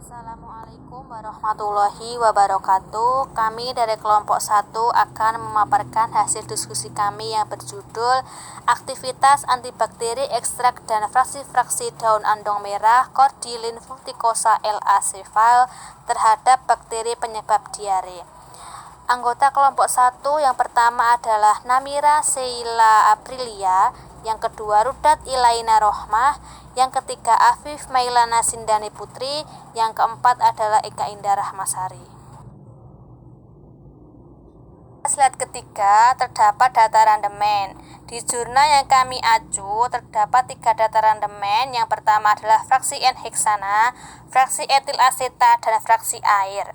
Assalamualaikum warahmatullahi wabarakatuh. Kami dari kelompok 1 akan memaparkan hasil diskusi kami yang berjudul Aktivitas antibakteri ekstrak dan fraksi-fraksi daun andong merah Cordylin fructicosa L. acefal terhadap bakteri penyebab diare. Anggota kelompok 1 yang pertama adalah Namira Sheila Aprilia, yang kedua Rudat Ilaina Rohmah, yang ketiga Afif Mailana Sindani Putri, yang keempat adalah Eka Indah Rahmasari. Slide ketiga terdapat data randemen. Di jurnal yang kami acu terdapat 3 data randemen. Yang pertama adalah fraksi N-heksana, fraksi etil asetat, dan fraksi air.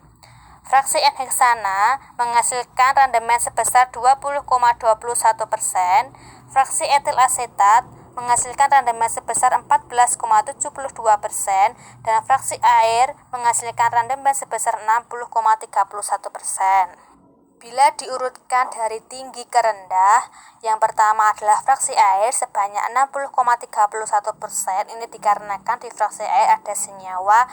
Fraksi N-heksana menghasilkan randemen sebesar 20,21%, fraksi etil asetat menghasilkan randemen sebesar 14,72%, dan fraksi air menghasilkan randemen sebesar 60,31%. Bila diurutkan dari tinggi ke rendah, yang pertama adalah fraksi air sebanyak 60,31%. Ini dikarenakan di fraksi air ada senyawa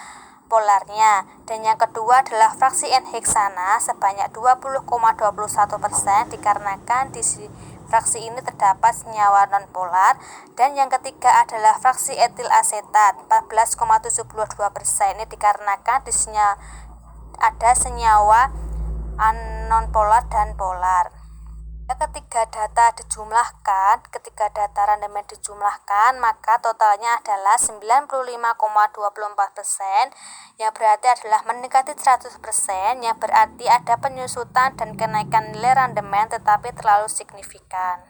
polarnya. Dan yang kedua adalah fraksi N-heksana sebanyak 20,21%, dikarenakan di fraksi ini terdapat senyawa non-polar. Dan yang ketiga adalah fraksi etil asetat 14,72%. Ini dikarenakan di ada senyawa non-polar dan polar. Ketiga data randemen dijumlahkan, maka totalnya adalah 95,24%, yang berarti adalah mendekati 100%, yang berarti ada penyusutan dan kenaikan nilai randemen tetapi terlalu signifikan.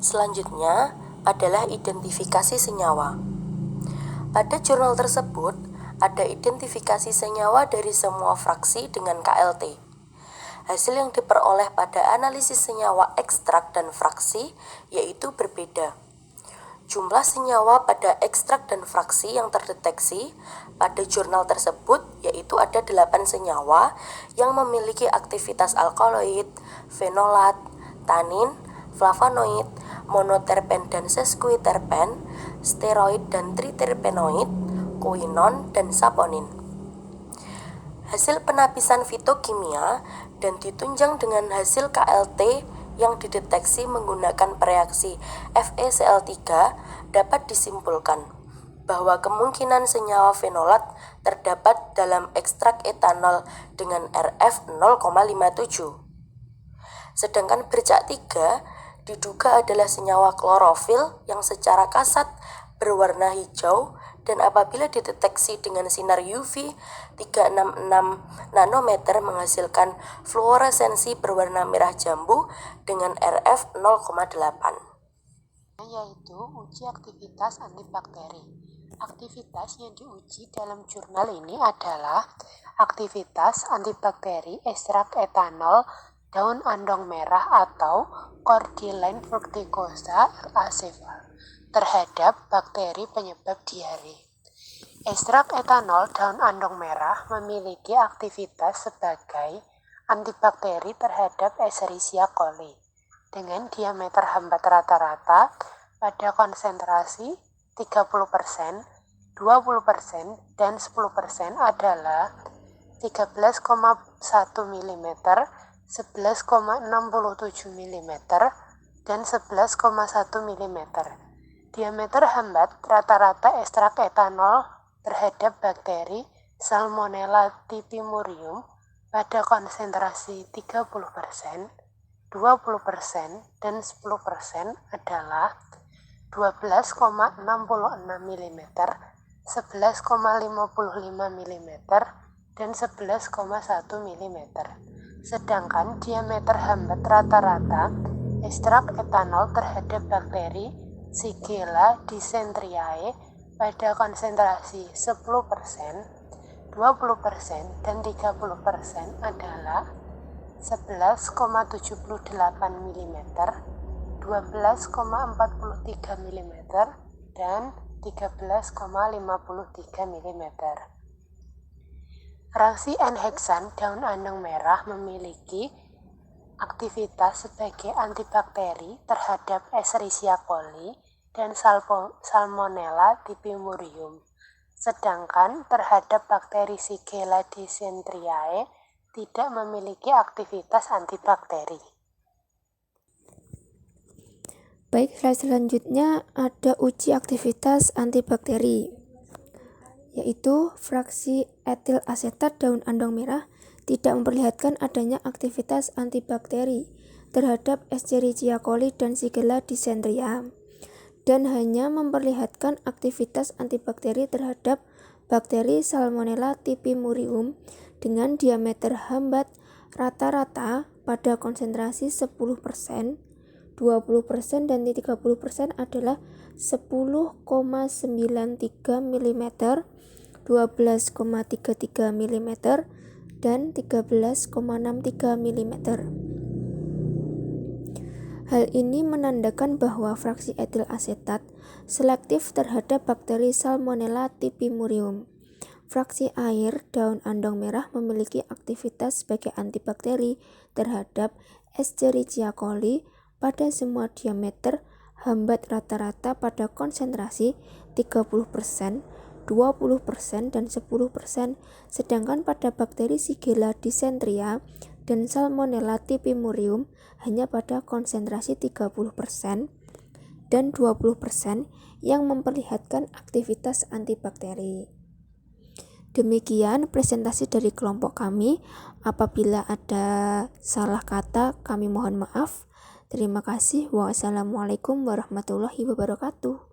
Selanjutnya adalah identifikasi senyawa. Pada jurnal tersebut, ada identifikasi senyawa dari semua fraksi dengan KLT. Hasil yang diperoleh pada analisis senyawa ekstrak dan fraksi yaitu berbeda. Jumlah senyawa pada ekstrak dan fraksi yang terdeteksi pada jurnal tersebut yaitu ada 8 senyawa yang memiliki aktivitas alkaloid, fenolat, tanin, flavonoid, monoterpen dan sesquiterpen, steroid dan triterpenoid, kuinon, dan saponin. Hasil penapisan fitokimia dan ditunjang dengan hasil KLT yang dideteksi menggunakan reaksi FeCl3 dapat disimpulkan bahwa kemungkinan senyawa fenolat terdapat dalam ekstrak etanol dengan RF 0,57. Sedangkan bercak 3 diduga adalah senyawa klorofil yang secara kasat berwarna hijau dan apabila dideteksi dengan sinar UV 366 nanometer menghasilkan fluoresensi berwarna merah jambu dengan RF 0,8. Yaitu uji aktivitas antibakteri. Aktivitas yang diuji dalam jurnal ini adalah aktivitas antibakteri ekstrak etanol daun andong merah atau Cordylin fructicosa L. acefal terhadap bakteri penyebab diare. Ekstrak etanol daun andong merah memiliki aktivitas sebagai antibakteri terhadap Escherichia coli dengan diameter hambat rata-rata pada konsentrasi 30%, 20%, dan 10% adalah 13,1 mm, 11,67 mm, dan 11,1 mm. Diameter hambat rata-rata ekstrak etanol terhadap bakteri Salmonella typhimurium pada konsentrasi 30%, 20%, dan 10% adalah 12,66 mm, 11,55 mm, dan 11,1 mm. Sedangkan diameter hambat rata-rata ekstrak etanol terhadap bakteri Shigella dysenteriae pada konsentrasi 10%, 20%, dan 30% adalah 11,78 mm, 12,43 mm, dan 13,53 mm. Reaksi N-heksan daun andong merah memiliki aktivitas sebagai antibakteri terhadap Escherichia coli dan Salmonella typhimurium. Sedangkan terhadap bakteri Shigella dysenteriae tidak memiliki aktivitas antibakteri. Baik, slide selanjutnya ada uji aktivitas antibakteri, yaitu fraksi etil asetat daun andong merah tidak memperlihatkan adanya aktivitas antibakteri terhadap Escherichia coli dan Shigella dysenteria, dan hanya memperlihatkan aktivitas antibakteri terhadap bakteri Salmonella typhimurium dengan diameter hambat rata-rata pada konsentrasi 10%, 20% dan 30% adalah 10,93 mm, 12,33 mm, dan 13,63 mm. Hal ini menandakan bahwa fraksi etil asetat selektif terhadap bakteri Salmonella typhimurium. Fraksi air daun andong merah memiliki aktivitas sebagai antibakteri terhadap Escherichia coli pada semua diameter hambat rata-rata pada konsentrasi 30%, 20% dan 10%, sedangkan pada bakteri Shigella dysenteria dan Salmonella typhimurium hanya pada konsentrasi 30% dan 20% yang memperlihatkan aktivitas antibakteri. Demikian presentasi dari kelompok kami. Apabila ada salah kata, kami mohon maaf. Terima kasih. Wassalamualaikum warahmatullahi wabarakatuh.